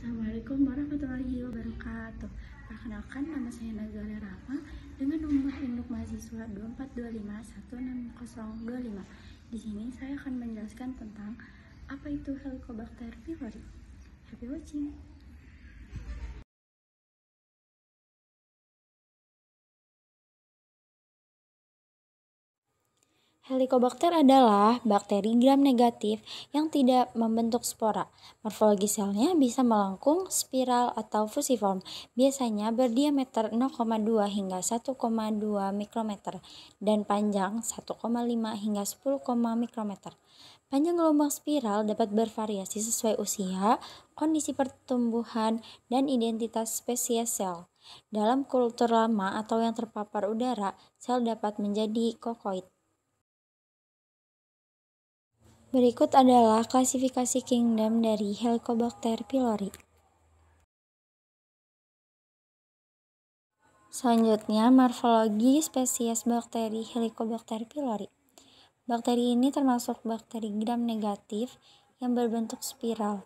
Assalamualaikum warahmatullahi wabarakatuh. Perkenalkan, nama saya Nazara Rahma dengan nomor induk mahasiswa 24251625. Di sini saya akan menjelaskan tentang apa itu Helicobacter pylori. Happy watching. Helicobacter adalah bakteri gram-negatif yang tidak membentuk spora. Morfologi selnya bisa melengkung, spiral, atau fusiform. Biasanya berdiameter 0,2 hingga 1,2 mikrometer dan panjang 1,5 hingga 10, mikrometer. Panjang gelombang spiral dapat bervariasi sesuai usia, kondisi pertumbuhan, dan identitas spesies sel. Dalam kultur lama atau yang terpapar udara, sel dapat menjadi kokoid. Berikut adalah klasifikasi kingdom dari Helicobacter pylori. Selanjutnya, morfologi spesies bakteri Helicobacter pylori. Bakteri ini termasuk bakteri gram-negatif yang berbentuk spiral,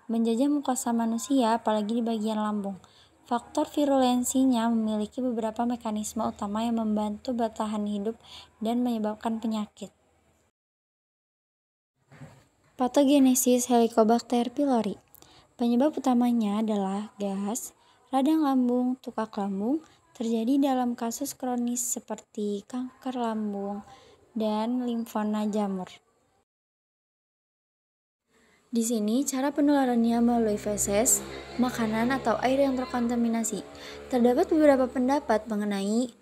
menjajah mukosa manusia apalagi di bagian lambung. Faktor virulensinya memiliki beberapa mekanisme utama yang membantu bertahan hidup dan menyebabkan penyakit. Patogenesis Helicobacter pylori. Penyebab utamanya adalah gas, radang lambung, tukak lambung, terjadi dalam kasus kronis seperti kanker lambung dan limfoma jamur. Di sini cara penularannya melalui feses, makanan atau air yang terkontaminasi. Terdapat beberapa pendapat mengenai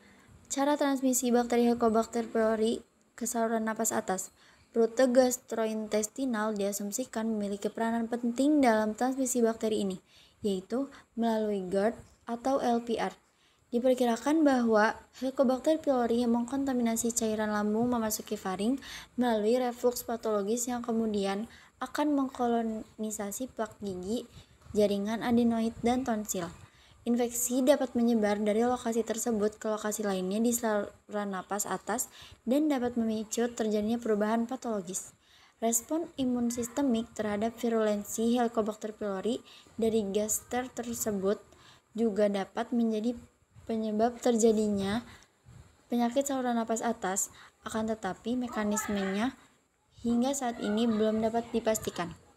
cara transmisi bakteri Helicobacter pylori ke saluran napas atas. Rute gastrointestinal diasumsikan memiliki peranan penting dalam transmisi bakteri ini, yaitu melalui GERD atau LPR. Diperkirakan bahwa Helicobacter pylori yang mengkontaminasi cairan lambung memasuki faring melalui refluks patologis yang kemudian akan mengkolonisasi plak gigi, jaringan adenoid, dan tonsil. Infeksi dapat menyebar dari lokasi tersebut ke lokasi lainnya di saluran napas atas dan dapat memicu terjadinya perubahan patologis. Respon imun sistemik terhadap virulensi Helicobacter pylori dari gaster tersebut juga dapat menjadi penyebab terjadinya penyakit saluran napas atas, akan tetapi mekanismenya hingga saat ini belum dapat dipastikan.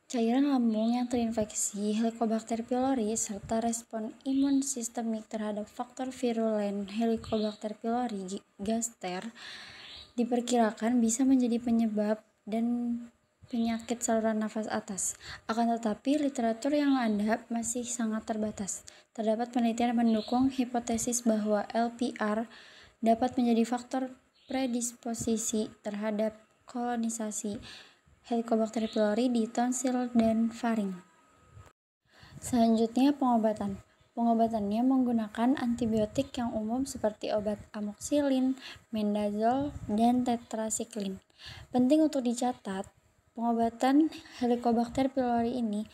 Cairan lambung yang terinfeksi Helicobacter pylori serta respon imun sistemik terhadap faktor virulen Helicobacter pylori gaster diperkirakan bisa menjadi penyebab dan penyakit saluran nafas atas. Akan tetapi literatur yang ada masih sangat terbatas. Terdapat penelitian mendukung hipotesis bahwa LPR dapat menjadi faktor predisposisi terhadap kolonisasi Helicobacter pylori di tonsil dan faring. Selanjutnya, pengobatan. Pengobatannya menggunakan antibiotik yang umum seperti obat amoxicillin, mendazol, dan tetrasiklin. Penting untuk dicatat, pengobatan Helicobacter pylori ini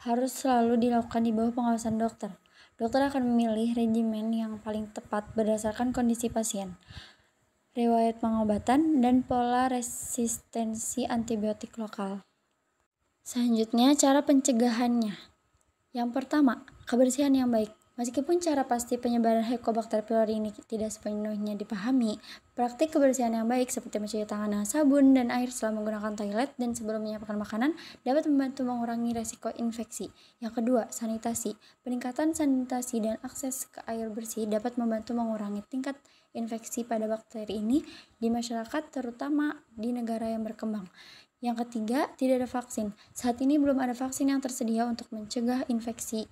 harus selalu dilakukan di bawah pengawasan dokter. Dokter akan memilih regimen yang paling tepat berdasarkan kondisi pasien, riwayat pengobatan, dan pola resistensi antibiotik lokal. Selanjutnya, cara pencegahannya. Yang pertama, kebersihan yang baik. Meskipun cara pasti penyebaran Helicobacter pylori ini tidak sepenuhnya dipahami, praktik kebersihan yang baik seperti mencuci tangan dengan sabun dan air setelah menggunakan toilet dan sebelum menyiapkan makanan dapat membantu mengurangi resiko infeksi. Yang kedua, sanitasi. Peningkatan sanitasi dan akses ke air bersih dapat membantu mengurangi tingkat infeksi pada bakteri ini di masyarakat, terutama di negara yang berkembang. Yang ketiga, tidak ada vaksin. Saat ini belum ada vaksin yang tersedia untuk mencegah infeksi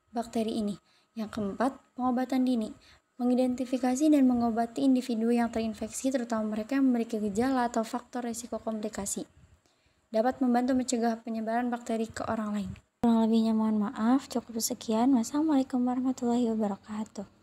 bakteri ini. Yang keempat, pengobatan dini. Mengidentifikasi dan mengobati individu yang terinfeksi, terutama mereka yang memiliki gejala atau faktor risiko komplikasi. Dapat membantu mencegah penyebaran bakteri ke orang lain. Kurang lebihnya mohon maaf, cukup sekian. Wassalamualaikum warahmatullahi wabarakatuh.